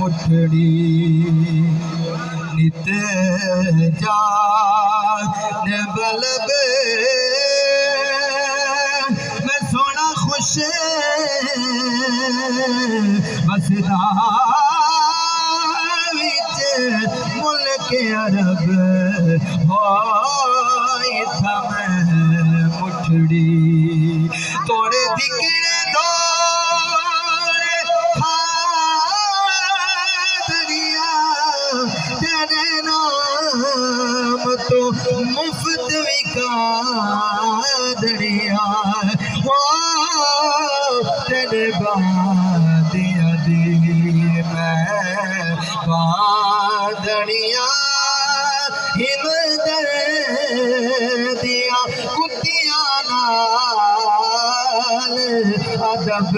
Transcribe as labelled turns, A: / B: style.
A: मुठड़ी नित जान बलबे मैं सोना खुश बसदा विच मुल्क अरब होई था मैं मुठड़ी तोड़े दिखने दौड़े दरिया तेरे नाम तो मुफ्त विका दरिया वो तेरे बादिया दी मैं बादड़िया हिम दिया कुतिया नाल अदब